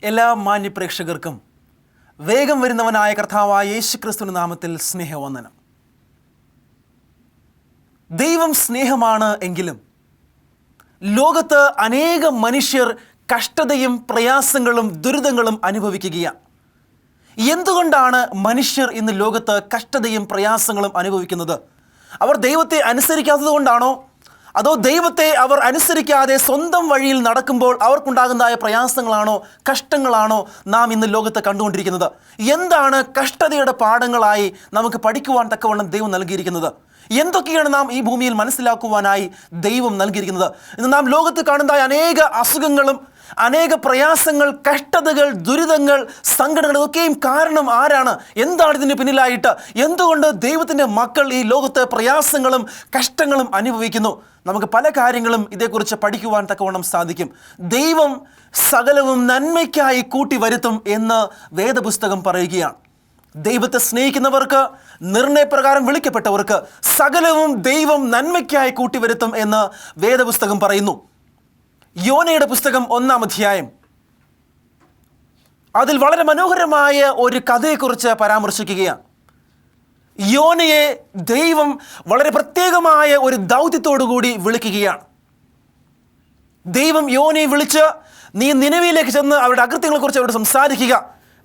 എല്ലാ മാന്യ പ്രേക്ഷകർക്കും വേഗം വരുന്നവനായ കർത്താവായ യേശുക്രിസ്തുവിന്റെ നാമത്തിൽ സ്നേഹവന്ദനം. ദൈവം സ്നേഹമാണ് എങ്കിലും ലോകത്ത് അനേകം മനുഷ്യർ കഷ്ടതയും പ്രയാസങ്ങളും ദുരിതങ്ങളും അനുഭവിക്കുകയാണ്. എന്തുകൊണ്ടാണ് മനുഷ്യർ ഇന്ന് ലോകത്ത് കഷ്ടതയും പ്രയാസങ്ങളും അനുഭവിക്കുന്നത്? അവർ ദൈവത്തെ അനുസരിക്കാത്തത് കൊണ്ടാണോ? അതോ ദൈവത്തെ അവർ അനുസരിക്കാതെ സ്വന്തം വഴിയിൽ നടക്കുമ്പോൾ അവർക്കുണ്ടാകുന്നതായ പ്രയാസങ്ങളാണോ, കഷ്ടങ്ങളാണോ നാം ഇന്ന് ലോകത്ത് കണ്ടുകൊണ്ടിരിക്കുന്നത്? എന്താണ് കഷ്ടതയുടെ പാഠങ്ങളായി നമുക്ക് പഠിക്കുവാൻ തക്കവണ്ണം ദൈവം നൽകിയിരിക്കുന്നത്? എന്തൊക്കെയാണ് നാം ഈ ഭൂമിയിൽ മനസ്സിലാക്കുവാനായി ദൈവം നൽകിയിരിക്കുന്നത്? ഇന്ന് നാം ലോകത്ത് കാണുന്നതായ അനേക അസുഖങ്ങളും അനേക പ്രയാസങ്ങൾ, കഷ്ടതകൾ, ദുരിതങ്ങൾ, സങ്കടങ്ങൾ, ഇതൊക്കെയും കാരണം ആരാണ്? എന്താണ് ഇതിന് പിന്നിലായിട്ട്? എന്തുകൊണ്ട് ദൈവത്തിൻ്റെ മക്കൾ ഈ ലോകത്ത് പ്രയാസങ്ങളും കഷ്ടങ്ങളും അനുഭവിക്കുന്നു? നമുക്ക് പല കാര്യങ്ങളും ഇതേക്കുറിച്ച് പഠിക്കുവാൻ തക്കവണ്ണം സാധിക്കും. ദൈവം സകലവും നന്മയ്ക്കായി കൂട്ടി വരുത്തും എന്ന് വേദപുസ്തകം പറയുകയാണ്. ദൈവത്തെ സ്നേഹിക്കുന്നവർക്ക്, നിർണയപ്രകാരം വിളിക്കപ്പെട്ടവർക്ക് സകലവും ദൈവം നന്മയ്ക്കായി കൂട്ടിവരുത്തും എന്ന് വേദപുസ്തകം പറയുന്നു. യോനയുടെ പുസ്തകം 1-ാം അധ്യായം, അതിൽ വളരെ മനോഹരമായ ഒരു കഥയെക്കുറിച്ച് പരാമർശിക്കുകയാണ്. യോനയെ ദൈവം വളരെ പ്രത്യേകമായ ഒരു ദൗത്യത്തോടു കൂടി വിളിക്കുകയാണ്. ദൈവം യോനയെ വിളിച്ച്, നീ നിനവയിലേക്ക് ചെന്ന് അവരുടെ അകൃത്യങ്ങളെക്കുറിച്ച് അവരോട് സംസാരിക്കുക.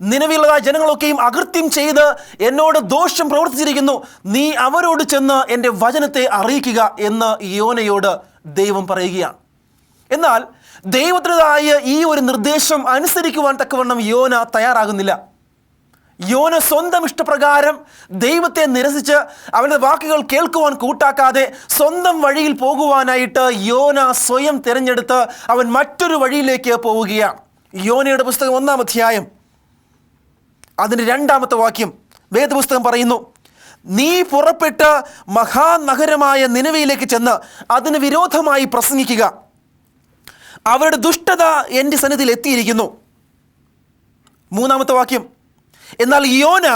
നിനവിലുള്ളതായ ജനങ്ങളൊക്കെയും അകൃത്യം ചെയ്ത് എന്നോട് ദോഷം പ്രവർത്തിച്ചിരിക്കുന്നു, നീ അവരോട് ചെന്ന് എൻ്റെ വചനത്തെ അറിയിക്കുക എന്ന് യോനയോട് ദൈവം പറയുകയാണ്. എന്നാൽ ദൈവത്തിൻ്റെതായ ഈ ഒരു നിർദ്ദേശം അനുസരിക്കുവാൻ തക്കവണ്ണം യോന തയ്യാറാകുന്നില്ല. യോന സ്വന്തം ഇഷ്ടപ്രകാരം ദൈവത്തെ നിരസിച്ച് അവൻ്റെ വാക്കുകൾ കേൾക്കുവാൻ കൂട്ടാക്കാതെ സ്വന്തം വഴിയിൽ പോകുവാനായിട്ട് യോന സ്വയം തിരഞ്ഞെടുത്ത് അവൻ മറ്റൊരു വഴിയിലേക്ക് പോവുകയാണ്. യോനയുടെ പുസ്തകം 1-ാം അധ്യായം അതിൻ്റെ 2-ാമത്തെ വാക്യം വേദപുസ്തകം പറയുന്നു, നീ പുറപ്പെട്ട് മഹാനഗരമായ നിനവയിലേക്ക് ചെന്ന് അതിന് വിരോധമായി പ്രസംഗിക്കുക. അവരുടെ ദുഷ്ടത എൻ്റെ സന്നിധിയിൽ എത്തിയിരിക്കുന്നു. 3-ാമത്തെ വാക്യം, എന്നാൽ യോന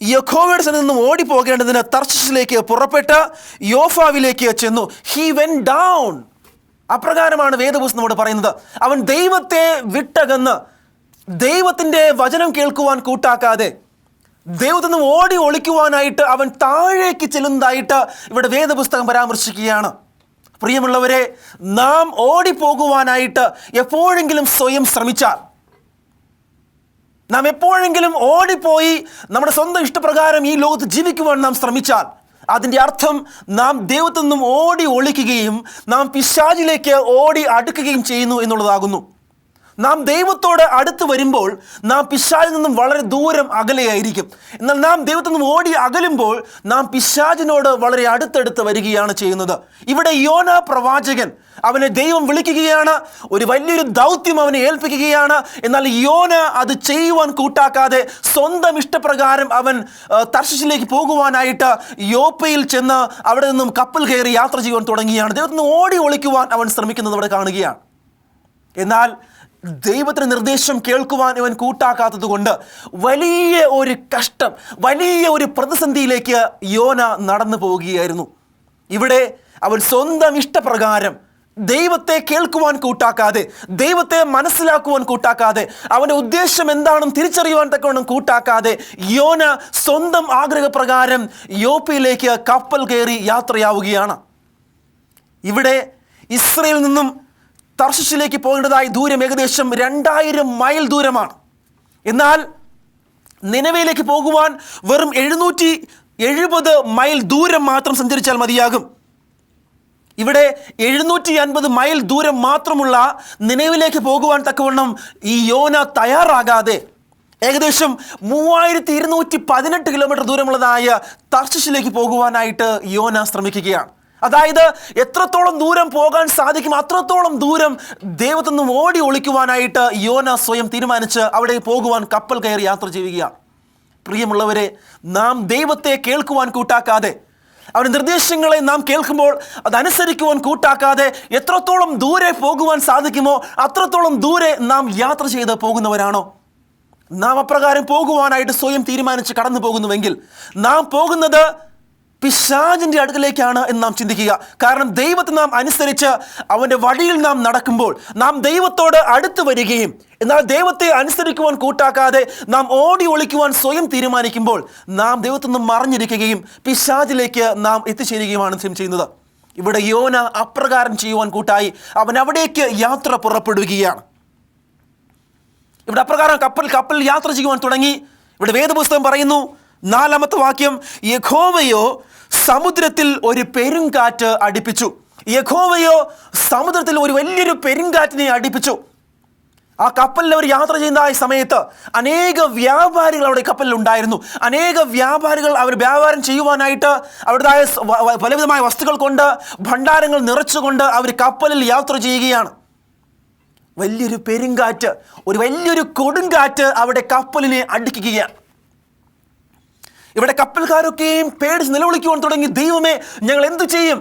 യഹോവയുടെ സന്നിധിയിൽ നിന്നും ഓടിപ്പോകേണ്ടതിന് തർശീശിലേക്ക് പുറപ്പെട്ട് യോഫാവിലേക്ക് ചെന്നു. He went down. അപ്രകാരമാണ് വേദപുസ്തകം നമ്മോട് പറയുന്നത്. അവൻ ദൈവത്തെ വിട്ടകന്ന് ദൈവത്തിൻ്റെ വചനം കേൾക്കുവാൻ കൂട്ടാക്കാതെ ദൈവത്തിൽ നിന്നും ഓടി ഒളിക്കുവാനായിട്ട് അവൻ താഴേക്ക് ചെല്ലുന്നതായിട്ട് ഇവിടെ വേദപുസ്തകം പരാമർശിക്കുകയാണ്. പ്രിയമുള്ളവരെ, നാം ഓടിപ്പോകുവാനായിട്ട് എപ്പോഴെങ്കിലും സ്വയം ശ്രമിച്ചാൽ, നാം എപ്പോഴെങ്കിലും ഓടിപ്പോയി നമ്മുടെ സ്വന്തം ഇഷ്ടപ്രകാരം ഈ ലോകത്ത് ജീവിക്കുവാൻ നാം ശ്രമിച്ചാൽ, അതിൻ്റെ അർത്ഥം നാം ദൈവത്തിൽ നിന്നും ഓടി ഒളിക്കുകയും നാം പിശാചിലേക്ക് ഓടി അടുക്കുകയും ചെയ്യുന്നു എന്നുള്ളതാകുന്നു. നാം ദൈവത്തോട് അടുത്ത് വരുമ്പോൾ നാം പിശാചിൽ നിന്നും വളരെ ദൂരം അകലെയായിരിക്കും. എന്നാൽ നാം ദൈവത്തിൽ നിന്നും ഓടി അകലുമ്പോൾ നാം പിശാചിനോട് വളരെ അടുത്തടുത്ത് വരികയാണ് ചെയ്യുന്നത്. ഇവിടെ യോന പ്രവാചകൻ, അവനെ ദൈവം വിളിക്കുകയാണ്, ഒരു വലിയൊരു ദൗത്യം അവനെ ഏൽപ്പിക്കുകയാണ്. എന്നാൽ യോന അത് ചെയ്യുവാൻ കൂട്ടാക്കാതെ സ്വന്തം ഇഷ്ടപ്രകാരം അവൻ തർശീശിലേക്ക് പോകുവാനായിട്ട് യോപ്പയിൽ ചെന്ന് അവിടെ നിന്നും കപ്പൽ കയറി യാത്ര ചെയ്യുവാൻ തുടങ്ങിയാണ്. ദൈവത്തിൽ നിന്ന് ഓടി ഒളിക്കുവാൻ അവൻ ശ്രമിക്കുന്നത് അവിടെ കാണുകയാണ്. എന്നാൽ ദൈവത്തിൻ്റെ നിർദ്ദേശം കേൾക്കുവാൻ ഇവൻ കൂട്ടാക്കാത്തത് കൊണ്ട് വലിയ ഒരു കഷ്ടം, വലിയ ഒരു പ്രതിസന്ധിയിലേക്ക് യോന നടന്നു പോവുകയായിരുന്നു. ഇവിടെ അവൻ സ്വന്തം ഇഷ്ടപ്രകാരം ദൈവത്തെ കേൾക്കുവാൻ കൂട്ടാക്കാതെ, ദൈവത്തെ മനസ്സിലാക്കുവാൻ കൂട്ടാക്കാതെ, അവൻ്റെ ഉദ്ദേശം എന്താണെന്ന് തിരിച്ചറിയുവാൻ തക്കവണ്ണം കൂട്ടാക്കാതെ യോന സ്വന്തം ആഗ്രഹപ്രകാരം യോപ്പയിലേക്ക് കപ്പൽ കയറി യാത്രയാവുകയാണ്. ഇവിടെ ഇസ്രയേലിൽ നിന്നും തർശീശിലേക്ക് പോകേണ്ടതായ ദൂരം ഏകദേശം 2000 മൈൽ ദൂരമാണ്. എന്നാൽ നിനവയിലേക്ക് പോകുവാൻ വെറും 770 മൈൽ ദൂരം മാത്രം സഞ്ചരിച്ചാൽ മതിയാകും. ഇവിടെ 750 മൈൽ ദൂരം മാത്രമുള്ള നിനവയിലേക്ക് പോകുവാൻ തക്കവണ്ണം ഈ യോന തയ്യാറാകാതെ ഏകദേശം 3218 കിലോമീറ്റർ ദൂരമുള്ളതായ തർശീശിലേക്ക് പോകുവാനായിട്ട് യോന ശ്രമിക്കുകയാണ്. അതായത് എത്രത്തോളം ദൂരം പോകാൻ സാധിക്കും അത്രത്തോളം ദൂരം ദൈവത്തിൽ നിന്നും ഓടി ഒളിക്കുവാനായിട്ട് യോന സ്വയം തീരുമാനിച്ച് അവിടെ പോകുവാൻ കപ്പൽ കയറി യാത്ര ചെയ്യുകയാണ്. പ്രിയമുള്ളവരെ, നാം ദൈവത്തെ കേൾക്കുവാൻ കൂട്ടാക്കാതെ, അവൻ്റെ നിർദ്ദേശങ്ങളെ നാം കേൾക്കുമ്പോൾ അതനുസരിക്കുവാൻ കൂട്ടാക്കാതെ എത്രത്തോളം ദൂരെ പോകുവാൻ സാധിക്കുമോ അത്രത്തോളം ദൂരെ നാം യാത്ര ചെയ്ത് പോകുന്നവരാണോ? നാം അപ്രകാരം പോകുവാനായിട്ട് സ്വയം തീരുമാനിച്ച് കടന്നു പോകുന്നുവെങ്കിൽ നാം പോകുന്നത് പിശാചിൻ്റെ അടുക്കലേക്കാണ് എന്ന് നാം ചിന്തിക്കുക. കാരണം ദൈവത്തെ നാം അനുസരിച്ച് അവൻ്റെ വഴിയിൽ നാം നടക്കുമ്പോൾ, നാം ദൈവത്തോട് അടുത്ത് വരികയും എന്നാൽ ദൈവത്തെ അനുസരിക്കുവാൻ കൂട്ടാക്കാതെ നാം ഓടി ഒളിക്കുവാൻ സ്വയം തീരുമാനിക്കുമ്പോൾ നാം ദൈവത്തിൽ നിന്ന് മറഞ്ഞിരിക്കുകയും പിശാചിലേക്ക് നാം എത്തിച്ചേരുകയുമാണ് ചെയ്യുന്നത്. ഇവിടെ യോന അപ്രകാരം ചെയ്യുവാൻ കൂട്ടായി. അവൻ അവിടേക്ക് യാത്ര പുറപ്പെടുകയാണ്. ഇവിടെ അപ്രകാരം കപ്പൽ യാത്ര ചെയ്യുവാൻ തുടങ്ങി. ഇവിടെ വേദപുസ്തകം പറയുന്നു, 4-ാമത്തെ വാക്യം, യഹോവയോ സമുദ്രത്തിൽ ഒരു പെരുങ്കാറ്റ് അടിപ്പിച്ചു. യഹോവയോ സമുദ്രത്തിൽ ഒരു വലിയൊരു പെരുങ്കാറ്റിനെ അടിപ്പിച്ചു. ആ കപ്പലിൽ അവർ യാത്ര ചെയ്യുന്ന സമയത്ത് അനേക വ്യാപാരികൾ അവിടെ കപ്പലിൽ ഉണ്ടായിരുന്നു. അനേക വ്യാപാരികൾ അവർ വ്യാപാരം ചെയ്യുവാനായിട്ട് അവരുടേതായ പലവിധമായ വസ്തുക്കൾ കൊണ്ട്, ഭണ്ഡാരങ്ങൾ നിറച്ചുകൊണ്ട് അവർ കപ്പലിൽ യാത്ര ചെയ്യുകയാണ്. വലിയൊരു പെരുങ്കാറ്റ്, ഒരു വലിയൊരു കൊടുങ്കാറ്റ് അവിടെ കപ്പലിനെ അടിക്കുകയാണ്. ഇവിടെ കപ്പൽക്കാരൊക്കെയും പേടിച്ച് നിലവിളിക്കുവാൻ തുടങ്ങി, ദൈവമേ, ഞങ്ങൾ എന്തു ചെയ്യും?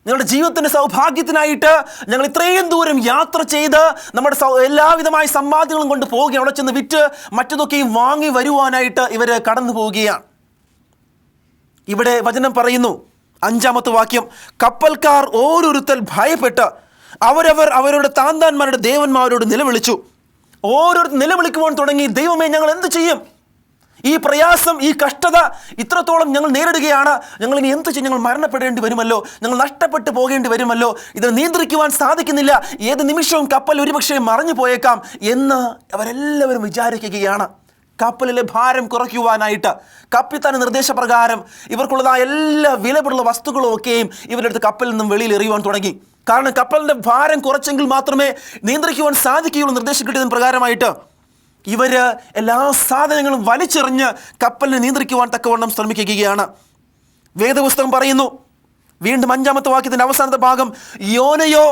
ഞങ്ങളുടെ ജീവിതത്തിൻ്റെ സൗഭാഗ്യത്തിനായിട്ട് ഞങ്ങൾ ഇത്രയും ദൂരം യാത്ര ചെയ്ത് നമ്മുടെ എല്ലാവിധമായ സമ്പാദ്യങ്ങളും കൊണ്ട് പോവുകയാണ്. അവിടെ ചെന്ന് വിറ്റ് മറ്റതൊക്കെയും വാങ്ങി വരുവാനായിട്ട് ഇവർ കടന്നു പോവുകയാണ്. ഇവിടെ വചനം പറയുന്നു, 5-ാമത്തെ വാക്യം, കപ്പൽക്കാർ ഓരോരുത്തർ ഭയപ്പെട്ട് അവരവരുടെ താന്താന്മാരുടെ ദേവന്മാരോട് നിലവിളിച്ചു. ഓരോരുത്തർ നിലവിളിക്കുവാൻ തുടങ്ങി, ദൈവമേ, ഞങ്ങൾ എന്ത് ചെയ്യും? ഈ പ്രയാസം, ഈ കഷ്ടത ഇത്രത്തോളം ഞങ്ങൾ നേരിടുകയാണ്. ഞങ്ങൾ ഇനി എന്ത് ചെയ്യും? ഞങ്ങൾ മരണപ്പെടേണ്ടി വരുമല്ലോ, ഞങ്ങൾ നഷ്ടപ്പെട്ടു പോകേണ്ടി വരുമല്ലോ, ഇത് നിയന്ത്രിക്കുവാൻ സാധിക്കുന്നില്ല, ഏത് നിമിഷവും കപ്പൽ ഒരുപക്ഷെ മറിഞ്ഞു പോയേക്കാം എന്ന് അവരെല്ലാവരും വിചാരിക്കുകയാണ്. കപ്പലിലെ ഭാരം കുറയ്ക്കുവാനായിട്ട് കപ്പിത്താൻ്റെ നിർദ്ദേശപ്രകാരം ഇവർക്കുള്ളതായ എല്ലാ വിലപിടുള്ള വസ്തുക്കളും ഒക്കെയും ഇവരുടെ അടുത്ത് കപ്പലിൽ നിന്നും വെളിയിൽ എറിയുവാൻ തുടങ്ങി. കാരണം കപ്പലിൻ്റെ ഭാരം കുറച്ചെങ്കിൽ മാത്രമേ നിയന്ത്രിക്കുവാൻ സാധിക്കുകയുള്ളൂ. നിർദ്ദേശം കിട്ടിയതിന് പ്രകാരമായിട്ട് ഇവർ എല്ലാ സാധനങ്ങളും വലിച്ചെറിഞ്ഞ് കപ്പലിനെ നിയന്ത്രിക്കുവാൻ തക്കവണ്ണം ശ്രമിക്കുകയാണ്. വേദപുസ്തകം പറയുന്നു, വീണ്ടും 5-ാമത്തെ വാക്യത്തിൻ്റെ അവസാനത്തെ ഭാഗം, യോനയോ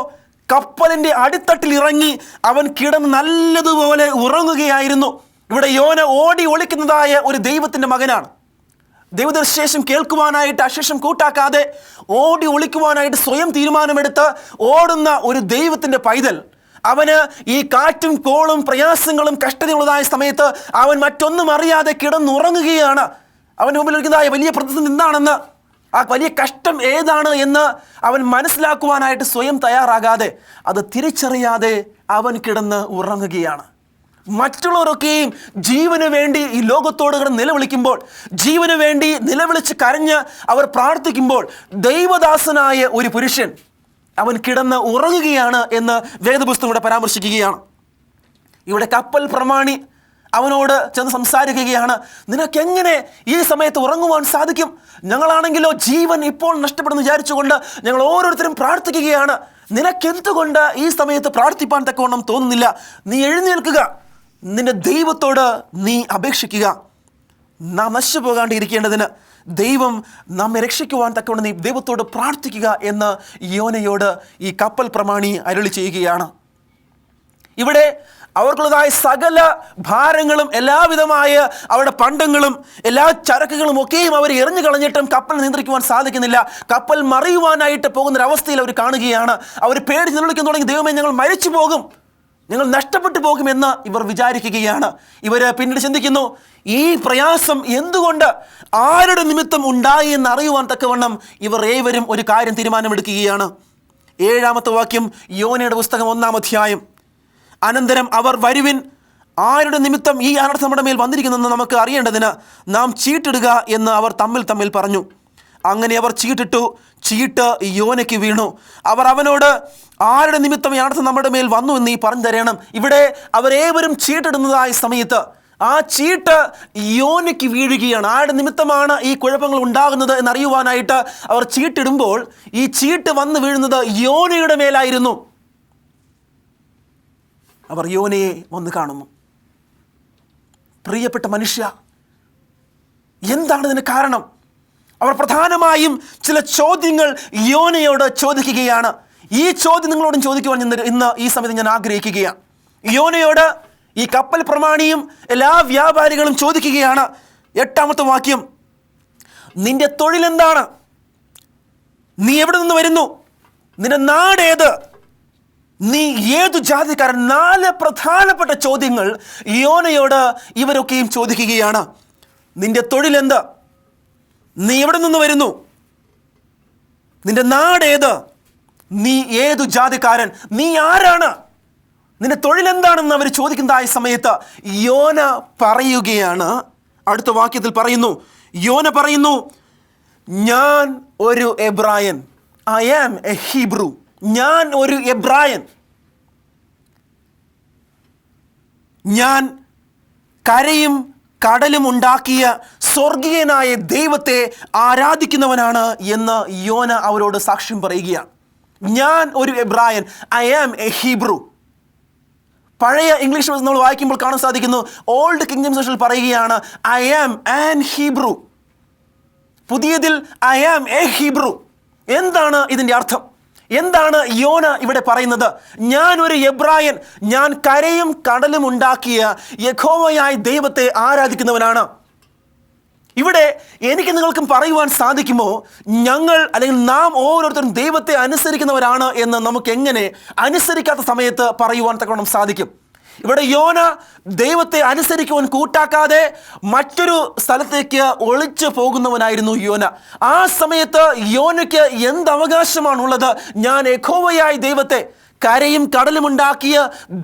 കപ്പലിൻ്റെ അടിത്തട്ടിൽ ഇറങ്ങി അവൻ കിടന്ന് നല്ലതുപോലെ ഉറങ്ങുകയായിരുന്നു. ഇവിടെ യോന ഓടി ഒളിക്കുന്നതായ ഒരു ദൈവത്തിൻ്റെ മകനാണ്. ദൈവദർശേഷം കേൾക്കുവാനായിട്ട് അശേഷം കൂട്ടാക്കാതെ ഓടി ഒളിക്കുവാനായിട്ട് സ്വയം തീരുമാനമെടുത്ത് ഓടുന്ന ഒരു ദൈവത്തിൻ്റെ പൈതൽ. അവന് ഈ കാറ്റും കോളും പ്രയാസങ്ങളും കഷ്ടതയുള്ളതായ സമയത്ത് അവൻ മറ്റൊന്നും അറിയാതെ കിടന്നുറങ്ങുകയാണ്. അവൻ്റെ മുമ്പിൽ ഇരിക്കുന്നതായ വലിയ പ്രതിസന്ധി എന്താണെന്ന്, ആ വലിയ കഷ്ടം ഏതാണ് എന്ന് അവൻ മനസ്സിലാക്കുവാനായിട്ട് സ്വയം തയ്യാറാകാതെ, അത് തിരിച്ചറിയാതെ അവൻ കിടന്ന് ഉറങ്ങുകയാണ്. മറ്റുള്ളവരൊക്കെയും ജീവന് വേണ്ടി ഈ ലോകത്തോട് കിടന്ന് നിലവിളിക്കുമ്പോൾ, ജീവന് വേണ്ടി നിലവിളിച്ച് കരഞ്ഞ് അവർ പ്രാർത്ഥിക്കുമ്പോൾ, ദൈവദാസനായ ഒരു പുരുഷൻ അവൻ കിടന്ന് ഉറങ്ങുകയാണ് എന്ന് വേദപുസ്തകം ഇവിടെ പരാമർശിക്കുകയാണ്. ഇവിടെ കപ്പൽ പ്രമാണി അവനോട് ചെന്ന് സംസാരിക്കുകയാണ്, നിനക്കെങ്ങനെ ഈ സമയത്ത് ഉറങ്ങുവാൻ സാധിക്കും? ഞങ്ങളാണെങ്കിലോ ജീവൻ ഇപ്പോൾ നഷ്ടപ്പെടുന്നു വിചാരിച്ചുകൊണ്ട് ഞങ്ങൾ ഓരോരുത്തരും പ്രാർത്ഥിക്കുകയാണ്. നിനക്കെന്തുകൊണ്ട് ഈ സമയത്ത് പ്രാർത്ഥിപ്പാൻ തക്കവണ്ണം തോന്നുന്നില്ല? നീ എഴുന്നേൽക്കുക, നിന്റെ ദൈവത്തോട് നീ അപേക്ഷിക്കുക. നാം നശിച്ചു പോകാണ്ടിരിക്കേണ്ടതിന്, ദൈവം നമ്മെ രക്ഷിക്കുവാൻ തക്കവണ്ണം നീ ദൈവത്തോട് പ്രാർത്ഥിക്കുക എന്ന് യോനയോട് ഈ കപ്പൽ പ്രമാണി അരുളി ചെയ്യുകയാണ്. ഇവിടെ അവർക്കുള്ളതായ സകല ഭാരങ്ങളും എല്ലാവിധമായ അവരുടെ പണ്ടങ്ങളും എല്ലാ ചരക്കുകളും ഒക്കെയും അവർ എറിഞ്ഞു കളഞ്ഞിട്ടും കപ്പൽ നിയന്ത്രിക്കുവാൻ സാധിക്കുന്നില്ല. കപ്പൽ മറിയുവാനായിട്ട് പോകുന്നൊരവസ്ഥയിൽ അവർ കാണുകയാണ്. അവർ പേടിച്ച് നിലവിളിക്കാൻ തുടങ്ങി, ദൈവമേ, ഞങ്ങൾ മരിച്ചു പോകും, ഞങ്ങൾ നഷ്ടപ്പെട്ടു പോകുമെന്ന് ഇവർ വിചാരിക്കുകയാണ്. ഇവർ പിന്നീട് ചിന്തിക്കുന്നു, ഈ പ്രയാസം എന്തുകൊണ്ട്, ആരുടെ നിമിത്തം ഉണ്ടായി എന്ന് അറിയുവാൻ തക്കവണ്ണം ഇവർ ഏവരും ഒരു കാര്യം തീരുമാനമെടുക്കുകയാണ്. 7-ാമത്തെ വാക്യം, യോനയുടെ പുസ്തകം 1-ാം അധ്യായം. അനന്തരം അവർ, വരുവിൻ, ആരുടെ നിമിത്തം ഈ അനർത്ഥം നമ്മുടെ മേൽ വന്നിരിക്കുന്നെന്ന് നമുക്ക് അറിയേണ്ടതിന് നാം ചീട്ടിടുക എന്ന് അവർ തമ്മിൽ പറഞ്ഞു. അങ്ങനെ അവർ ചീട്ടിട്ടു. ചീട്ട് യോനയ്ക്ക് വീണു. അവർ അവനോട്, ആരുടെ നിമിത്തം ഈ അനർത്ഥം നമ്മുടെ മേൽ വന്നു എന്ന് നീ പറഞ്ഞു തരണം. ഇവിടെ അവരേവരും ചീട്ടിടുന്നതായ സമയത്ത് ആ ചീട്ട് യോനയ്ക്ക് വീഴുകയാണ്. ആരുടെ നിമിത്തമാണ് ഈ കുഴപ്പങ്ങൾ ഉണ്ടാകുന്നത് എന്നറിയുവാനായിട്ട് അവർ ചീട്ടിടുമ്പോൾ ഈ ചീട്ട് വന്ന് വീഴുന്നത് യോനയുടെ മേലായിരുന്നു. അവർ യോനയെ വന്ന് കാണുന്നു. പ്രിയപ്പെട്ട മനുഷ്യ, എന്താണ് ഇതിന് കാരണം? അവർ പ്രധാനമായും ചില ചോദ്യങ്ങൾ യോനയോട് ചോദിക്കുകയാണ്. ഈ ചോദ്യം നിങ്ങളോടും ചോദിക്കുവാൻ ഇന്ന് ഈ സമയത്ത് ഞാൻ ആഗ്രഹിക്കുകയാണ്. യോനയോട് ഈ കപ്പൽ പ്രമാണിയും എല്ലാ വ്യാപാരികളും ചോദിക്കുകയാണ്. 8-ാമത്തെ വാക്യം, നിന്റെ തൊഴിലെന്താണ്? നീ എവിടെ നിന്ന് വരുന്നു? നിന്റെ നാടേത്? നീ ഏതു ജാതിക്കാരൻ? 4 പ്രധാനപ്പെട്ട ചോദ്യങ്ങൾ യോനയോട് ഇവരൊക്കെയും ചോദിക്കുകയാണ്. നിന്റെ തൊഴിലെന്ത്? നീ എവിടെ നിന്ന് വരുന്നു? നിന്റെ നാടേത്? നീ ഏതു ജാതിക്കാരൻ? നീ ആരാണ്? നിന്റെ തൊഴിലെന്താണെന്ന് അവർ ചോദിക്കുന്നതായ സമയത്ത് യോന പറയുകയാണ്. അടുത്ത വാക്യത്തിൽ പറയുന്നു, യോന പറയുന്നു, ഞാൻ ഒരു എബ്രായൻ. I am a Hebrew. ഞാൻ ഒരു എബ്രായൻ. ഞാൻ കരയും കടലും ഉണ്ടാക്കിയ സ്വർഗീയനായ ദൈവത്തെ ആരാധിക്കുന്നവനാണ് എന്ന് യോന അവരോട് സാക്ഷ്യം പറയുകയാണ്. ഞാൻ ഒരു എബ്രായൻ. I am a Hebrew. പഴയ ഇംഗ്ലീഷ് നമ്മൾ വായിക്കുമ്പോൾ കാണാൻ സാധിക്കുന്നു, ഓൾഡ് കിങ് ജെയിംസ് വേർഷനിൽ പറയുകയാണ് ഐ ആം ആൻ ഹീബ്രു. പുതിയതിൽ ഐ ആം എ ഹീബ്രു. എന്താണ് ഇതിൻ്റെ അർത്ഥം? എന്താണ് യോന ഇവിടെ പറയുന്നത്? ഞാൻ ഒരു എബ്രായൻ. ഞാൻ കരയും കടലും ഉണ്ടാക്കിയ യഹോവയായ ദൈവത്തെ ആരാധിക്കുന്നവനാണ്. ഇവിടെ എനിക്ക് നിങ്ങൾക്കും പറയുവാൻ സാധിക്കുമോ, ഞങ്ങൾ അല്ലെങ്കിൽ നാം ഓരോരുത്തരും ദൈവത്തെ അനുസരിക്കുന്നവരാണ് എന്ന് നമുക്ക് എങ്ങനെ അനുസരിക്കാത്ത സമയത്ത് പറയുവാൻ തക്കവണ്ണം സാധിക്കും? ഇവിടെ യോന ദൈവത്തെ അനുസരിക്കുവാൻ കൂട്ടാക്കാതെ മറ്റൊരു സ്ഥലത്തേക്ക് ഒളിച്ചു പോകുന്നവനായിരുന്നു യോന. ആ സമയത്ത് യോനയ്ക്ക് എന്ത് അവകാശമാണുള്ളത്? ഞാൻ യഹോവയായ ദൈവത്തെ, കരയും കടലും ഉണ്ടാക്കിയ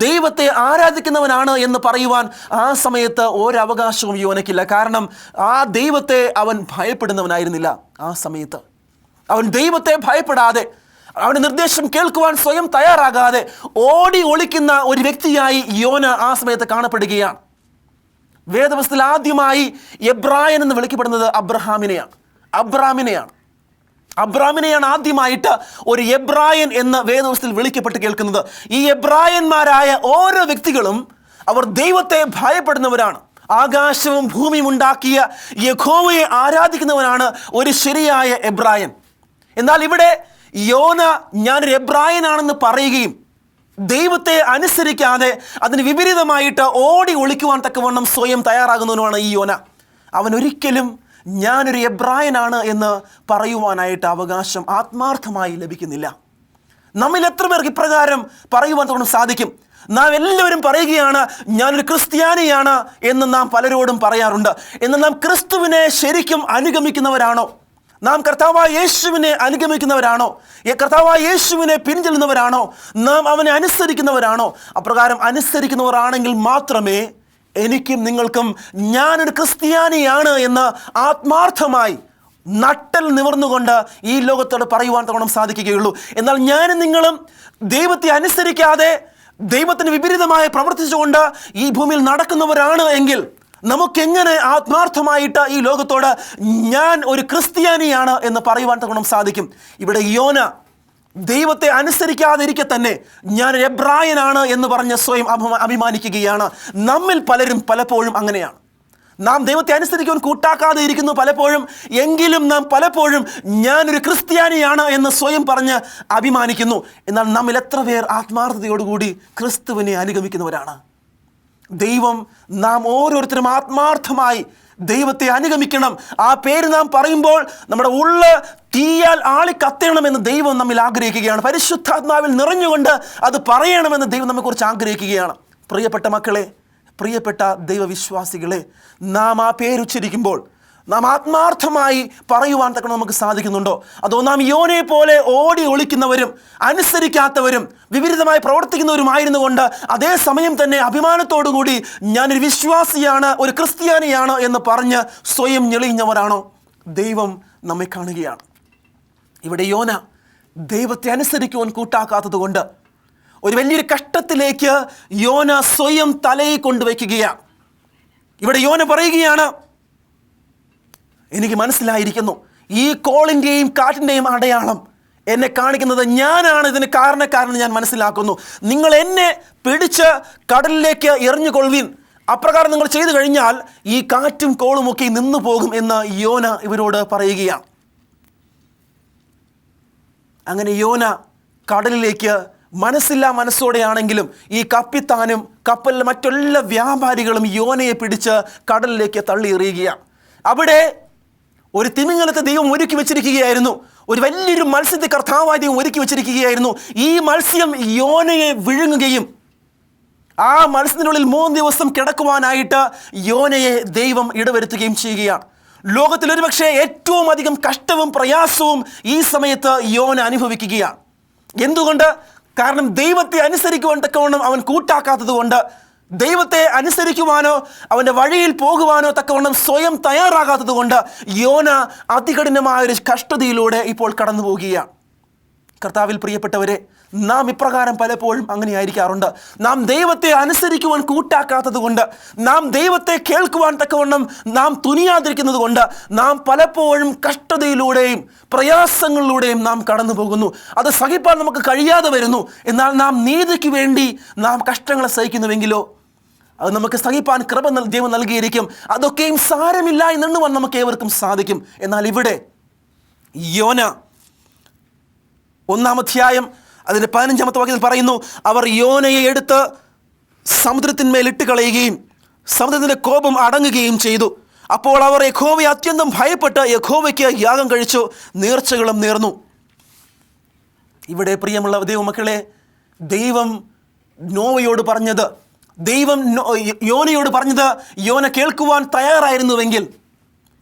ദൈവത്തെ ആരാധിക്കുന്നവനാണ് എന്ന് പറയുവാൻ ആ സമയത്ത് ഒരവകാശവും യോനയ്ക്കില്ല. കാരണം ആ ദൈവത്തെ അവൻ ഭയപ്പെടുന്നവനായിരുന്നില്ല. ആ സമയത്ത് അവൻ ദൈവത്തെ ഭയപ്പെടാതെ, അവൻ്റെ നിർദ്ദേശം കേൾക്കുവാൻ സ്വയം തയ്യാറാകാതെ ഓടി ഒളിക്കുന്ന ഒരു വ്യക്തിയായി യോന ആ സമയത്ത് കാണപ്പെടുകയാണ്. വേദപുസ്തകത്തിൽ ആദ്യമായി എബ്രായൻ എന്ന് വിളിക്കപ്പെടുന്നത് അബ്രാമിനെയാണ് ആദ്യമായിട്ട് ഒരു എബ്രായൻ എന്ന വേദപുസ്തകത്തിൽ വിളിക്കപ്പെട്ട് കേൾക്കുന്നത്. ഈ എബ്രായന്മാരായ ഓരോ വ്യക്തികളും അവർ ദൈവത്തെ ഭയപ്പെടുന്നവരാണ്. ആകാശവും ഭൂമിയും ഉണ്ടാക്കിയ യഹോവയെ ആരാധിക്കുന്നവനാണ് ഒരു ശരിയായ എബ്രായൻ. എന്നാൽ ഇവിടെ യോന ഞാനൊരു എബ്രായനാണെന്ന് പറയുകയും ദൈവത്തെ അനുസരിക്കാതെ അതിന് വിപരീതമായിട്ട് ഓടി ഒളിക്കുവാൻ തക്കവണ്ണം സ്വയം തയ്യാറാകുന്നവനുമാണ് ഈ യോന. അവൻ ഒരിക്കലും ഞാനൊരു എബ്രായനാണ് എന്ന് പറയുവാനായിട്ട് അവകാശം ആത്മാർത്ഥമായി ലഭിക്കുന്നില്ല. നമ്മിൽ എത്ര പേർക്ക് ഇപ്രകാരം പറയുവാൻ തക്കവണ്ണം സാധിക്കും? നാം എല്ലാവരും പറയുകയാണ് ഞാനൊരു ക്രിസ്ത്യാനിയാണ് എന്ന് നാം പലരോടും പറയാറുണ്ട്. എന്നാൽ നാം ക്രിസ്തുവിനെ ശരിക്കും അനുഗമിക്കുന്നവരാണോ? നാം കർത്താവായ യേശുവിനെ അനുഗമിക്കുന്നവരാണോ? കർത്താവായ യേശുവിനെ പിൻചെല്ലുന്നവരാണോ? നാം അവനെ അനുസരിക്കുന്നവരാണോ? അപ്രകാരം അനുസരിക്കുന്നവരാണെങ്കിൽ മാത്രമേ എനിക്കും നിങ്ങൾക്കും ഞാനൊരു ക്രിസ്ത്യാനിയാണ് എന്ന് ആത്മാർത്ഥമായി നട്ടൽ നിവർന്നുകൊണ്ട് ഈ ലോകത്തോട് പറയുവാൻ തവണ്ണം സാധിക്കുകയുള്ളൂ. എന്നാൽ ഞാനും നിങ്ങളും ദൈവത്തെ അനുസരിക്കാതെ ദൈവത്തിന് വിപരീതമായി പ്രവർത്തിച്ചുകൊണ്ട് ഈ ഭൂമിയിൽ നടക്കുന്നവരാണ് എങ്കിൽ നമുക്കെങ്ങനെ ആത്മാർത്ഥമായിട്ട് ഈ ലോകത്തോട് ഞാൻ ഒരു ക്രിസ്ത്യാനിയാണ് എന്ന് പറയുവാൻ തവണ്ണം സാധിക്കും? ഇവിടെ യോന ദൈവത്തെ അനുസരിക്കാതിരിക്കെ തന്നെ ഞാൻ എബ്രായനാണ് എന്ന് പറഞ്ഞ് സ്വയം അഭിമാനിക്കുകയാണ്. നമ്മിൽ പലരും പലപ്പോഴും അങ്ങനെയാണ്. നാം ദൈവത്തെ അനുസരിക്കുവാൻ കൂട്ടാക്കാതെ ഇരിക്കുന്നു പലപ്പോഴും. എങ്കിലും നാം പലപ്പോഴും ഞാനൊരു ക്രിസ്ത്യാനിയാണ് എന്ന് സ്വയം പറഞ്ഞ് അഭിമാനിക്കുന്നു. എന്നാൽ നമ്മിൽ എത്ര പേർ ആത്മാർത്ഥതയോടുകൂടി ക്രിസ്തുവിനെ അനുഗമിക്കുന്നവരാണ്? ദൈവം നാം ഓരോരുത്തരും ആത്മാർത്ഥമായി ദൈവത്തെ അനുഗമിക്കണം. ആ പേര് നാം പറയുമ്പോൾ നമ്മുടെ ഉള്ള് തീയാൽ ആളിക്കത്തണമെന്ന് ദൈവം നമ്മിൽ ആഗ്രഹിക്കുകയാണ്. പരിശുദ്ധാത്മാവിൽ നിറഞ്ഞുകൊണ്ട് അത് പറയണമെന്ന് ദൈവം നമ്മെക്കുറിച്ച് ആഗ്രഹിക്കുകയാണ്. പ്രിയപ്പെട്ട മക്കളെ, പ്രിയപ്പെട്ട ദൈവവിശ്വാസികളെ, നാം ആ പേരുച്ചരിക്കുമ്പോൾ നാം ആത്മാർത്ഥമായി പറയുവാൻ തക്കണം നമുക്ക് സാധിക്കുന്നുണ്ടോ? അതോ നാം യോനയെ പോലെ ഓടി ഒളിക്കുന്നവരും അനുസരിക്കാത്തവരും വിപരീതമായി പ്രവർത്തിക്കുന്നവരുമായിരുന്നു കൊണ്ട് അതേസമയം തന്നെ അഭിമാനത്തോടുകൂടി ഞാനൊരു വിശ്വാസിയാണ്, ഒരു ക്രിസ്ത്യാനിയാണ് എന്ന് പറഞ്ഞ് സ്വയം ഞെളിഞ്ഞവരാണോ? ദൈവം നമ്മെ കാണുകയാണ്. ഇവിടെ യോന ദൈവത്തെ അനുസരിക്കുവാൻ കൂട്ടാക്കാത്തത് കൊണ്ട് ഒരു വലിയൊരു കഷ്ടത്തിലേക്ക് യോന സ്വയം തലയെ കൊണ്ടുവയ്ക്കുകയാണ്. ഇവിടെ യോന പറയുകയാണ്, എനിക്ക് മനസ്സിലായിരിക്കുന്നു ഈ കോളിൻ്റെയും കാറ്റിൻ്റെയും അടയാളം എന്നെ കാണിക്കുന്നത് ഞാനാണ് ഇതിന് കാരണക്കാരൻ ഞാൻ മനസ്സിലാക്കുന്നു. നിങ്ങൾ എന്നെ പിടിച്ച് കടലിലേക്ക് എറിഞ്ഞുകൊള്ളുവിൻ. അപ്രകാരം നിങ്ങൾ ചെയ്തു കഴിഞ്ഞാൽ ഈ കാറ്റും കോളുമൊക്കെ നിന്നു പോകും എന്ന് യോന ഇവരോട് പറയുകയാണ്. അങ്ങനെ യോന കടലിലേക്ക് മനസ്സില്ലാ മനസ്സോടെയാണെങ്കിലും ഈ കപ്പിത്താനും കപ്പലിലെ മറ്റെല്ലാ വ്യാപാരികളും യോനയെ പിടിച്ച് കടലിലേക്ക് തള്ളി എറിയുകയാണ്. അവിടെ ഒരു തിമിംഗലത്തെ ദൈവം ഒരുക്കി വെച്ചിരിക്കുകയായിരുന്നു. ഒരു വലിയൊരു മത്സ്യത്തെ കർത്താവായ ദൈവം ഒരുക്കി വെച്ചിരിക്കുകയായിരുന്നു. ഈ മത്സ്യം യോനയെ വിഴുങ്ങുകയും ആ മത്സ്യത്തിനുള്ളിൽ 3 ദിവസം കിടക്കുവാനായിട്ട് യോനയെ ദൈവം ഇടവരുത്തുകയും ചെയ്യുകയാണ്. ലോകത്തിൽ ഒരുപക്ഷെ ഏറ്റവും അധികം കഷ്ടവും പ്രയാസവും ഈ സമയത്ത് യോന അനുഭവിക്കുകയാണ്. എന്തുകൊണ്ട്? കാരണം ദൈവത്തെ അനുസരിക്കുവാൻ തക്കവണ്ണം അവൻ കൂട്ടാക്കാത്തത് കൊണ്ട്, ദൈവത്തെ അനുസരിക്കുവാനോ അവൻ്റെ വഴിയിൽ പോകുവാനോ തക്കവണ്ണം സ്വയം തയ്യാറാകാത്തത് കൊണ്ട് യോന അതികഠിനമായൊരു കഷ്ടതയിലൂടെ ഇപ്പോൾ കടന്നു പോവുകയാണ്. കർത്താവിൽ പ്രിയപ്പെട്ടവരെ, നാം ഇപ്രകാരം പലപ്പോഴും അങ്ങനെ ആയിരിക്കാറുണ്ട്. നാം ദൈവത്തെ അനുസരിക്കുവാൻ കൂട്ടാക്കാത്തത് കൊണ്ട്, നാം ദൈവത്തെ കേൾക്കുവാൻ തക്കവണ്ണം നാം തുനിയാതിരിക്കുന്നത് കൊണ്ട് നാം പലപ്പോഴും കഷ്ടതയിലൂടെയും പ്രയാസങ്ങളിലൂടെയും നാം കടന്നു പോകുന്നു. അത് സഹിപ്പാൻ നമുക്ക് കഴിയാതെ വരുന്നു. എന്നാൽ നാം നീതിക്ക് വേണ്ടി നാം കഷ്ടങ്ങളെ സഹിക്കുന്നുവെങ്കിലോ അത് നമുക്ക് സഹിപ്പാൻ കൃപ ദൈവം നൽകിയിരിക്കും. അതൊക്കെയും സാരമില്ല എന്നെണ്ണുവാൻ നമുക്ക് ഏവർക്കും സാധിക്കും. എന്നാൽ ഇവിടെ യോന 1-ാം അധ്യായം അതിൻ്റെ 15-ാമത്തെ വാക്യത്തിൽ പറയുന്നു, അവർ യോനയെ എടുത്ത് സമുദ്രത്തിന്മേൽ ഇട്ട് കളയുകയും സമുദ്രത്തിൻ്റെ കോപം അടങ്ങുകയും ചെയ്തു. അപ്പോൾ അവർ യഹോവയെ അത്യന്തം ഭയപ്പെട്ട് യഹോവയ്ക്ക് യാഗം കഴിച്ചു, നേർച്ചകളും നേർന്നു. ഇവിടെ പ്രിയമുള്ള ദൈവമക്കളെ, ദൈവം നോവയോട് പറഞ്ഞത്, ദൈവം യോനയോട് പറഞ്ഞത് യോന കേൾക്കുവാൻ തയ്യാറായിരുന്നുവെങ്കിൽ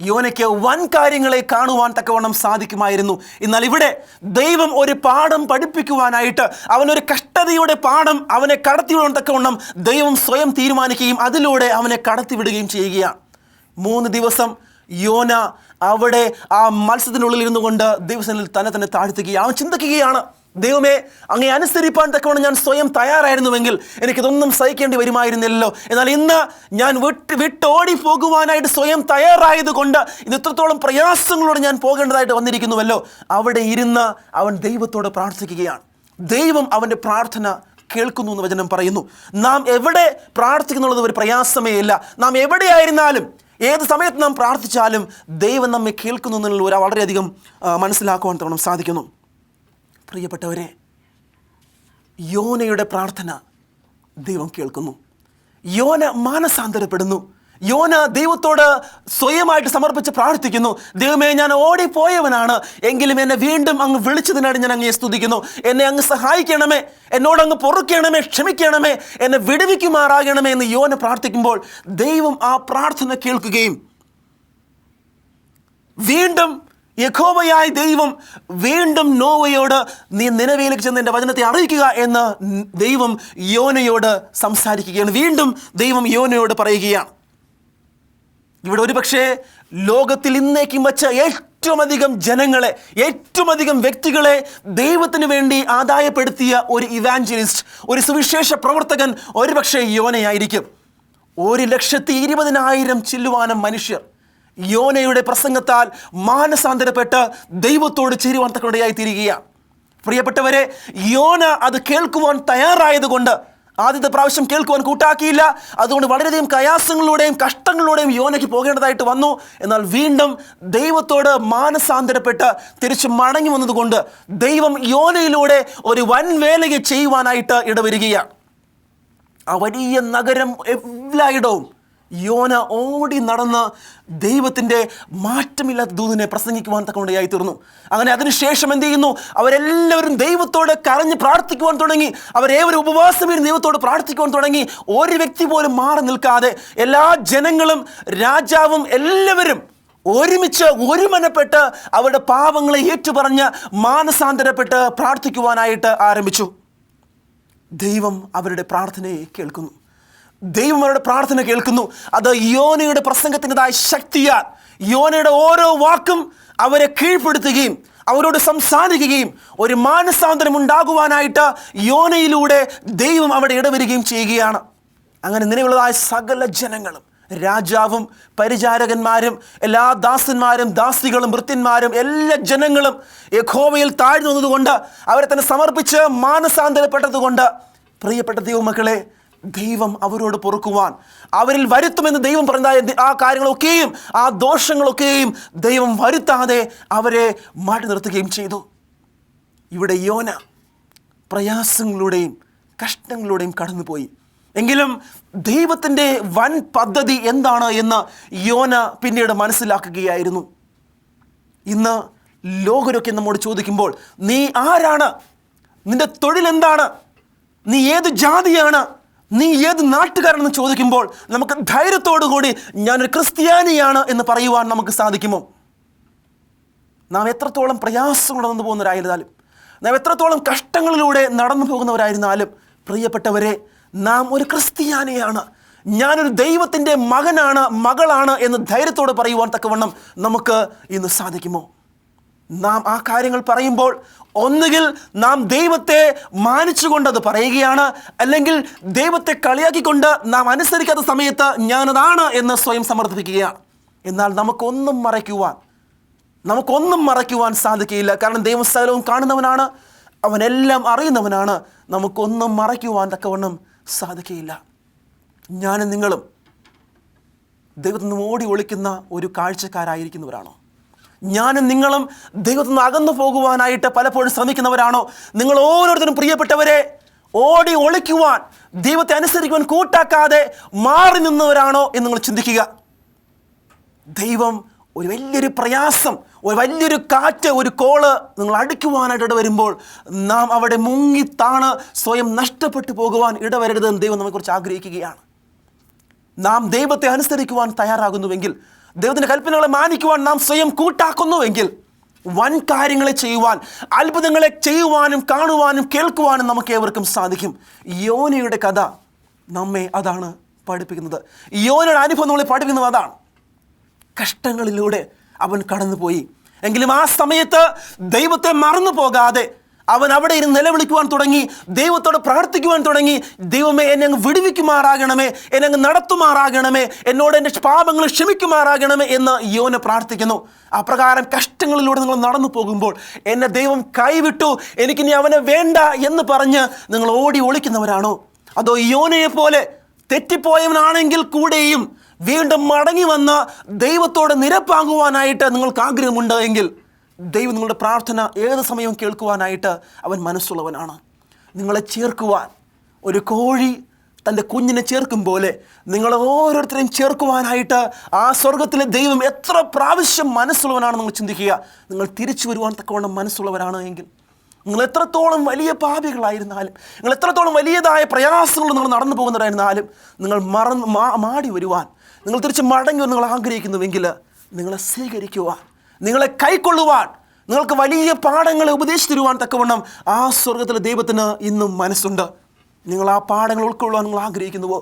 യോനയ്ക്ക് വൻ കാര്യങ്ങളെ കാണുവാൻ തക്കവണ്ണം സാധിക്കുമായിരുന്നു. എന്നാൽ ഇവിടെ ദൈവം ഒരു പാഠം പഠിപ്പിക്കുവാനായിട്ട്, അവനൊരു കഷ്ടതയുടെ പാഠം അവനെ കടത്തിവിടാൻ തക്കവണ്ണം ദൈവം സ്വയം തീരുമാനിക്കുകയും അതിലൂടെ അവനെ കടത്തിവിടുകയും ചെയ്യുകയാണ്. 3 ദിവസം യോന അവിടെ ആ മത്സ്യത്തിനുള്ളിൽ ഇരുന്നു കൊണ്ട് ദൈവസന്നിധിയിൽ തന്നെ താഴ്ത്തുകയാണ്. അവൻ ചിന്തിക്കുകയാണ്, ദൈവമേ, അങ്ങേ അനുസരിപ്പാൻ തക്കവണ്ണം ഞാൻ സ്വയം തയ്യാറായിരുന്നുവെങ്കിൽ എനിക്കിതൊന്നും സഹിക്കേണ്ടി വരുമായിരുന്നില്ലല്ലോ. എന്നാൽ ഇന്ന് ഞാൻ വിട്ടോടി പോകുവാനായിട്ട് സ്വയം തയ്യാറായത് കൊണ്ട് ഇത് ഇത്രത്തോളം പ്രയാസങ്ങളോട് ഞാൻ പോകേണ്ടതായിട്ട് വന്നിരിക്കുന്നുവല്ലോ. അവിടെ ഇരുന്ന് അവൻ ദൈവത്തോട് പ്രാർത്ഥിക്കുകയാണ്. ദൈവം അവൻ്റെ പ്രാർത്ഥന കേൾക്കുന്നു എന്ന് വചനം പറയുന്നു. നാം എവിടെ പ്രാർത്ഥിക്കുന്നുള്ളത് ഒരു പ്രയാസമേ ഇല്ല. നാം എവിടെയായിരുന്നാലും ഏത് സമയത്ത് നാം പ്രാർത്ഥിച്ചാലും ദൈവം നമ്മെ കേൾക്കുന്നു എന്നുള്ള വളരെയധികം മനസ്സിലാക്കുവാൻ തവണ സാധിക്കുന്നു. പ്രിയപ്പെട്ടവരെ, യോനയുടെ പ്രാർത്ഥന ദൈവം കേൾക്കുന്നു. യോന മാനസാന്തരപ്പെടുന്നു. യോന ദൈവത്തോട് സ്വയമായിട്ട് സമർപ്പിച്ച് പ്രാർത്ഥിക്കുന്നു. ദൈവമേ, ഞാൻ ഓടിപ്പോയവനാണ്, എങ്കിലും എന്നെ വീണ്ടും അങ്ങ് വിളിച്ചതിനായിട്ട് ഞാൻ അങ്ങയെ സ്തുതിക്കുന്നു. എന്നെ അങ്ങ് സഹായിക്കണമേ, എന്നോടങ്ങ് പൊറുക്കണമേ, ക്ഷമിക്കണമേ, എന്നെ വിടുവിക്കുമാറാകണമേ എന്ന് യോന പ്രാർത്ഥിക്കുമ്പോൾ ദൈവം ആ പ്രാർത്ഥന കേൾക്കുകയും വീണ്ടും യഹോവയായ ദൈവം വീണ്ടും നോവയോട് നീ നിനവയിലേക്ക് ചെന്ന് എൻ്റെ വചനത്തെ അറിയിക്കുക എന്ന് ദൈവം യോനയോട് സംസാരിക്കുകയാണ്. വീണ്ടും ദൈവം യോനയോട് പറയുകയാണ്. ഇവിടെ ഒരുപക്ഷെ ലോകത്തിൽ ഇന്നേക്കും വച്ച ഏറ്റവും അധികം ജനങ്ങളെ, ഏറ്റവും അധികം വ്യക്തികളെ ദൈവത്തിന് വേണ്ടി ആദായപ്പെടുത്തിയ ഒരു ഇവാഞ്ചലിസ്റ്റ്, ഒരു സുവിശേഷ പ്രവർത്തകൻ ഒരുപക്ഷെ യോനയായിരിക്കും. 1,20,000 ചില്ലുവാനം മനുഷ്യർ യോനയുടെ പ്രസംഗത്താൽ മാനസാന്തരപ്പെട്ട് ദൈവത്തോട് ചേരുവാൻ തക്കവണ്ണയായി തീരുകയാണ്. പ്രിയപ്പെട്ടവരെ, യോന അത് കേൾക്കുവാൻ തയ്യാറായതുകൊണ്ട് ആദ്യത്തെ പ്രാവശ്യം കേൾക്കുവാൻ കൂട്ടാക്കിയില്ല. അതുകൊണ്ട് വളരെയധികം പ്രയാസങ്ങളിലൂടെയും കഷ്ടങ്ങളിലൂടെയും യോനയ്ക്ക് പോകേണ്ടതായിട്ട് വന്നു. എന്നാൽ വീണ്ടും ദൈവത്തോട് മാനസാന്തരപ്പെട്ട് തിരിച്ച് മടങ്ങി വന്നതുകൊണ്ട് ദൈവം യോനയിലൂടെ ഒരു വൻ വേലയെ ചെയ്യുവാനായിട്ട് ഇടവരികയാണ്. ആ വലിയ നഗരം എല്ലായിടവും യോന ഓടി നടന്ന് ദൈവത്തിൻ്റെ മാറ്റമില്ലാത്ത ദൂതനെ പ്രസംഗിക്കുവാൻ തക്കവണ്ണയായി തീർന്നു. അങ്ങനെ അതിനുശേഷം എന്ത് ചെയ്യുന്നു? അവരെല്ലാവരും ദൈവത്തോട് കരഞ്ഞ് പ്രാർത്ഥിക്കുവാൻ തുടങ്ങി. അവരേവരും ഉപവാസമേറി ദൈവത്തോട് പ്രാർത്ഥിക്കുവാൻ തുടങ്ങി. ഒരു വ്യക്തി പോലും മാറി നിൽക്കാതെ എല്ലാ ജനങ്ങളും രാജാവും എല്ലാവരും ഒരുമിച്ച് ഒരുമനപ്പെട്ട് അവരുടെ പാപങ്ങളെ ഏറ്റുപറഞ്ഞ് മാനസാന്തരപ്പെട്ട് പ്രാർത്ഥിക്കുവാനായിട്ട് ആരംഭിച്ചു. ദൈവം അവരുടെ പ്രാർത്ഥനയെ കേൾക്കുന്നു. ദൈവം അവരുടെ പ്രാർത്ഥന കേൾക്കുന്നു. അത് യോനയുടെ പ്രസംഗത്തിൻ്റെതായ ശക്തിയാൽ യോനയുടെ ഓരോ വാക്കും അവരെ കീഴ്പ്പെടുത്തുകയും അവരോട് സംസാരിക്കുകയും ഒരു മാനസാന്തരം ഉണ്ടാകുവാനായിട്ട് യോനയിലൂടെ ദൈവം അവിടെ ഇടവരികയും ചെയ്യുകയാണ്. അങ്ങനെ നിലവിലുള്ളതായ സകല ജനങ്ങളും, രാജാവും പരിചാരകന്മാരും എല്ലാ ദാസന്മാരും ദാസികളും ഭൃത്യന്മാരും എല്ലാ ജനങ്ങളും യഹോവയിൽ താഴ്ന്നു വന്നതുകൊണ്ട്, അവരെ തന്നെ സമർപ്പിച്ച് മാനസാന്തരപ്പെട്ടതുകൊണ്ട്, പ്രിയപ്പെട്ട ദൈവമക്കളെ, ദൈവം അവരോട് പൊറുക്കുവാൻ അവരിൽ വരുത്തുമെന്ന് ദൈവം പറഞ്ഞ ആ കാര്യങ്ങളൊക്കെയും ആ ദോഷങ്ങളൊക്കെയും ദൈവം വരുത്താതെ അവരെ മാറ്റി നിർത്തുകയും ചെയ്തു. ഇവിടെ യോന പ്രയാസങ്ങളിലൂടെയും കഷ്ടങ്ങളിലൂടെയും കടന്നുപോയി. എങ്കിലും ദൈവത്തിൻ്റെ വൻ പദ്ധതി എന്താണ് എന്ന് യോന പിന്നീട് മനസ്സിലാക്കുകയായിരുന്നു. ഇന്ന് ലോകരൊക്കെ നമ്മോട് ചോദിക്കുമ്പോൾ, നീ ആരാണ്? നിന്റെ തൊഴിൽ എന്താണ്? നീ ഏത് ജാതിയാണ്? നീ ഏത് നാട്ടുകാരെന്ന് ചോദിക്കുമ്പോൾ നമുക്ക് ധൈര്യത്തോടു കൂടി ഞാനൊരു ക്രിസ്ത്യാനിയാണ് എന്ന് പറയുവാൻ നമുക്ക് സാധിക്കുമോ? നാം എത്രത്തോളം പ്രയാസങ്ങൾ നടന്നു പോകുന്നവരായിരുന്നാലും, നാം എത്രത്തോളം കഷ്ടങ്ങളിലൂടെ നടന്നു പോകുന്നവരായിരുന്നാലും, പ്രിയപ്പെട്ടവരെ, നാം ഒരു ക്രിസ്ത്യാനിയാണ്, ഞാനൊരു ദൈവത്തിൻ്റെ മകനാണ്, മകളാണ് എന്ന് ധൈര്യത്തോടെ പറയുവാൻ തക്കവണ്ണം നമുക്ക് ഇന്ന് സാധിക്കുമോ? നാം ആ കാര്യങ്ങൾ പറയുമ്പോൾ ഒന്നുകിൽ നാം ദൈവത്തെ മാനിച്ചുകൊണ്ട് അത് പറയുകയാണ്, അല്ലെങ്കിൽ ദൈവത്തെ കളിയാക്കിക്കൊണ്ട് നാം അനുസരിക്കാത്ത സമയത്ത് ഞാനതാണ് എന്ന് സ്വയം സമർത്ഥിപ്പിക്കുകയാണ്. എന്നാൽ നമുക്കൊന്നും മറയ്ക്കുവാൻ സാധിക്കുകയില്ല. കാരണം ദൈവം സകലവും കാണുന്നവനാണ്, അവനെല്ലാം അറിയുന്നവനാണ്. നമുക്കൊന്നും മറയ്ക്കുവാൻ തക്കവണ്ണം സാധിക്കുകയില്ല. ഞാനും നിങ്ങളും ദൈവത്തിൽ നിന്ന് ഓടി ഒളിക്കുന്ന ഒരു കാഴ്ചക്കാരായിരിക്കുന്നവരാണോ? ഞാനും നിങ്ങളും ദൈവത്തിൽ നിന്ന് അകന്നു പോകുവാനായിട്ട് പലപ്പോഴും ശ്രമിക്കുന്നവരാണോ? നിങ്ങൾ ഓരോരുത്തരും പ്രിയപ്പെട്ടവരെ ഓടി ഒളിക്കുവാൻ, ദൈവത്തെ അനുസരിക്കുവാൻ കൂട്ടാക്കാതെ മാറി നിന്നവരാണോ എന്ന് നിങ്ങൾ ചിന്തിക്കുക. ദൈവം ഒരു വലിയൊരു പ്രയാസം, ഒരു വലിയൊരു കാറ്റ്, ഒരു കോള് നിങ്ങൾ അടിക്കുവാനായിട്ട് ഇടവരുമ്പോൾ നാം അവിടെ മുങ്ങിത്താണ് സ്വയം നഷ്ടപ്പെട്ടു പോകുവാൻ ഇടവരരുതെന്ന് ദൈവം നമ്മെക്കുറിച്ച് ആഗ്രഹിക്കുകയാണ്. നാം ദൈവത്തെ അനുസരിക്കുവാൻ തയ്യാറാകുന്നുവെങ്കിൽ, ദൈവത്തിൻ്റെ കൽപ്പനകളെ മാനിക്കുവാൻ നാം സ്വയം കൂട്ടാക്കുന്നുവെങ്കിൽ, വൻ കാര്യങ്ങളെ ചെയ്യുവാൻ, അത്ഭുതങ്ങളെ ചെയ്യുവാനും കാണുവാനും കേൾക്കുവാനും നമുക്ക് ഏവർക്കും സാധിക്കും. യോനയുടെ കഥ നമ്മെ അതാണ് പഠിപ്പിക്കുന്നത്. യോനയുടെ അനുഭവം നമ്മളെ പഠിപ്പിക്കുന്നത് അതാണ്. കഷ്ടങ്ങളിലൂടെ അവൻ കടന്നുപോയി. എങ്കിലും ആ സമയത്ത് ദൈവത്തെ മറന്നു പോകാതെ അവൻ അവിടെ ഇരുന്ന് നിലവിളിക്കുവാൻ തുടങ്ങി, ദൈവത്തോട് പ്രാർത്ഥിക്കുവാൻ തുടങ്ങി. ദൈവമേ, എന്നെ അങ്ങ് വിടുവിക്കുമാറാകണമേ, എന്നെ അങ്ങ് നടത്തുമാറാകണമേ, എന്നോട് എൻ്റെ പാപങ്ങൾ ക്ഷമിക്കുമാറാകണമേ എന്ന് യോന പ്രാർത്ഥിക്കുന്നു. അപ്രകാരം കഷ്ടങ്ങളിലൂടെ നിങ്ങൾ നടന്നു പോകുമ്പോൾ എന്നെ ദൈവം കൈവിട്ടു, എനിക്കിനി അവനെ വേണ്ട എന്ന് പറഞ്ഞ് നിങ്ങൾ ഓടി ഒളിക്കുന്നവരാണോ? അതോ യോനയെ പോലെ തെറ്റിപ്പോയവനാണെങ്കിൽ കൂടെയും വീണ്ടും മടങ്ങി വന്ന ദൈവത്തോട് നിരപ്പാകുവാനായിട്ട് നിങ്ങൾക്ക് ആഗ്രഹമുണ്ട് എങ്കിൽ ദൈവം നിങ്ങളുടെ പ്രാർത്ഥന ഏത് സമയവും കേൾക്കുവാനായിട്ട് അവൻ മനസ്സുള്ളവനാണ്. നിങ്ങളെ ചേർക്കുവാൻ ഒരു കോഴി തൻ്റെ കുഞ്ഞിനെ ചേർക്കും പോലെ നിങ്ങൾ ഓരോരുത്തരെയും ചേർക്കുവാനായിട്ട് ആ സ്വർഗത്തിലെ ദൈവം എത്ര പ്രാവശ്യം മനസ്സുള്ളവനാണെന്ന് നിങ്ങൾ ചിന്തിക്കുക. നിങ്ങൾ തിരിച്ചു വരുവാൻ തക്കവണ്ണം മനസ്സുള്ളവരാണ് എങ്കിൽ, നിങ്ങൾ എത്രത്തോളം വലിയ പാപികളായിരുന്നാലും, നിങ്ങൾ എത്രത്തോളം വലിയതായ പ്രയാസങ്ങൾ നിങ്ങൾ നടന്നു പോകുന്നവരായിരുന്നാലും, നിങ്ങൾ മാടി വരുവാൻ, നിങ്ങൾ തിരിച്ച് മടങ്ങി നിങ്ങൾ ആഗ്രഹിക്കുന്നുവെങ്കിൽ നിങ്ങളെ സ്വീകരിക്കുവാൻ, നിങ്ങളെ കൈക്കൊള്ളുവാൻ, നിങ്ങൾക്ക് വലിയ പാഠങ്ങളെ ഉപദേശിച്ചു തരുവാൻ തക്കവണ്ണം ആ സ്വർഗത്തിലെ ദൈവത്തിന് ഇന്നും മനസ്സുണ്ട്. നിങ്ങൾ ആ പാഠങ്ങൾ ഉൾക്കൊള്ളുവാൻ നിങ്ങൾ ആഗ്രഹിക്കുന്നുവോ?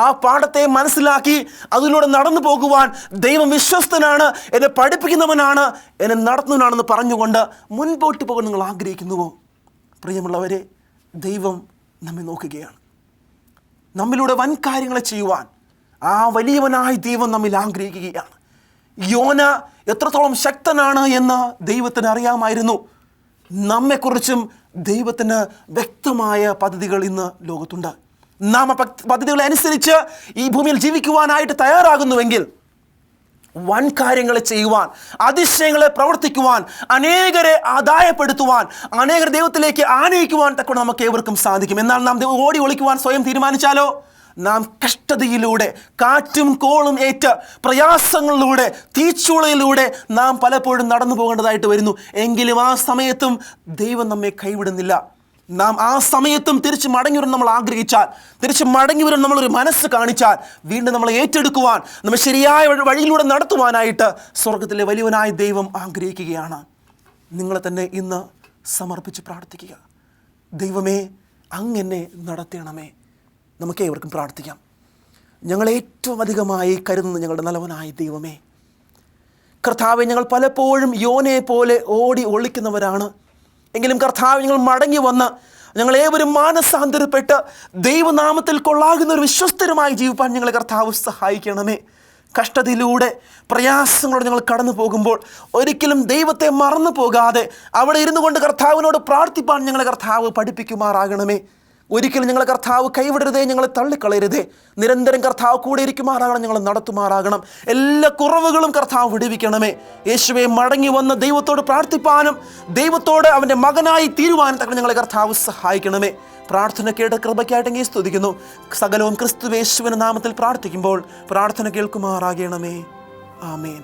ആ പാഠത്തെ മനസ്സിലാക്കി അതിലൂടെ നടന്നു പോകുവാൻ ദൈവം വിശ്വസ്തനാണ്, എന്നെ പഠിപ്പിക്കുന്നവനാണ്, എന്നെ നടത്തുന്നവനാണെന്ന് പറഞ്ഞുകൊണ്ട് മുൻപോട്ട് പോകാൻ നിങ്ങൾ ആഗ്രഹിക്കുന്നുവോ? പ്രിയമുള്ളവരെ, ദൈവം നമ്മെ നോക്കുകയാണ്. നമ്മിലൂടെ വൻ കാര്യങ്ങളെ ചെയ്യുവാൻ ആ വലിയവനായ ദൈവം നമ്മിൽ ആഗ്രഹിക്കുകയാണ്. യോന എത്രത്തോളം ശക്തനാണ് എന്ന് ദൈവത്തിന് അറിയാമായിരുന്നു. നമ്മെക്കുറിച്ചും ദൈവത്തിന് വ്യക്തമായ പദ്ധതികൾ ഇന്ന് ലോകത്തുണ്ട്. നാം ആ പദ്ധതികളെ അനുസരിച്ച് ഈ ഭൂമിയിൽ ജീവിക്കുവാനായിട്ട് തയ്യാറാകുന്നുവെങ്കിൽ വൻ കാര്യങ്ങളെ ചെയ്യുവാൻ, അതിശയങ്ങളെ പ്രവർത്തിക്കുവാൻ, അനേകരെ ആദായപ്പെടുത്തുവാൻ, അനേകർ ദൈവത്തിലേക്ക് ആനയിക്കുവാൻ തക്ക നമുക്ക് ഏവർക്കും സാധിക്കും. എന്നാൽ നാം ഓടി ഒളിക്കുവാൻ സ്വയം തീരുമാനിച്ചാലോ, നാം കഷ്ടതയിലൂടെ, കാറ്റും കോളും ഏറ്റ് പ്രയാസങ്ങളിലൂടെ, തീച്ചൂളയിലൂടെ നാം പലപ്പോഴും നടന്നു പോകേണ്ടതായിട്ട് വരുന്നു. എങ്കിലും ആ സമയത്തും ദൈവം നമ്മെ കൈവിടുന്നില്ല. നാം ആ സമയത്തും തിരിച്ച് മടങ്ങി വരാൻ നമ്മൾ ആഗ്രഹിച്ചാൽ, തിരിച്ച് മടങ്ങി വരാൻ നമ്മളൊരു മനസ്സ് കാണിച്ചാൽ, വീണ്ടും നമ്മളെ ഏറ്റെടുക്കുവാൻ, നമ്മൾ ശരിയായ വഴിയിലൂടെ നടത്തുവാനായിട്ട് സ്വർഗത്തിലെ വലിയവനായ ദൈവം ആഗ്രഹിക്കുകയാണ്. നിങ്ങളെ തന്നെ ഇന്ന് സമർപ്പിച്ച് പ്രാർത്ഥിക്കുക. ദൈവമേ, അങ്ങനെ നടത്തണമേ. നമുക്ക് ഏവർക്കും പ്രാർത്ഥിക്കാം. ഞങ്ങളെ ഏറ്റവും അധികമായി കരുതുന്ന ഞങ്ങളുടെ നല്ലവനായ ദൈവമേ, കർത്താവെ, ഞങ്ങൾ പലപ്പോഴും യോനയെ പോലെ ഓടി ഒളിക്കുന്നവരാണ്. എങ്കിലും കർത്താവ്, ഞങ്ങൾ മടങ്ങി വന്ന് ഞങ്ങളേവരും മാനസാന്തരപ്പെട്ട് ദൈവനാമത്തിൽ കൊള്ളാകുന്ന ഒരു വിശ്വസ്തരുമായി ജീവിപ്പാൻ ഞങ്ങളെ കർത്താവ് സഹായിക്കണമേ. കഷ്ടതയിലൂടെ, പ്രയാസങ്ങളോടെ ഞങ്ങൾ കടന്നു പോകുമ്പോൾ ഒരിക്കലും ദൈവത്തെ മറന്നു പോകാതെ അവിടെ ഇരുന്നു കൊണ്ട് കർത്താവിനോട് പ്രാർത്ഥിപ്പാൻ ഞങ്ങളെ കർത്താവ് പഠിപ്പിക്കുമാറാകണമേ. ഒരിക്കലും ഞങ്ങളെ കർത്താവ് കൈവിടരുതേ, ഞങ്ങളെ തള്ളിക്കളയരുതേ. നിരന്തരം കർത്താവ് കൂടെ ഇരിക്കുമാറാകണം, ഞങ്ങളെ നടത്തുമാറാകണം. എല്ലാ കുറവുകളും കർത്താവ് വിടുവിക്കണമേ. യേശുവെ, മടങ്ങി വന്ന് ദൈവത്തോട് പ്രാർത്ഥിപ്പാനും ദൈവത്തോട് അവൻ്റെ മകനായി തീരുവാനും തക്ക ഞങ്ങളെ കർത്താവ് സഹായിക്കണമേ. പ്രാർത്ഥന കേട്ട കൃപയ്ക്കായിട്ടെങ്കിൽ സ്തുതിക്കുന്നു. സകലവും ക്രിസ്തു യേശുവിൻ്റെ നാമത്തിൽ പ്രാർത്ഥിക്കുമ്പോൾ പ്രാർത്ഥന കേൾക്കുമാറാകണമേ. ആമേൻ.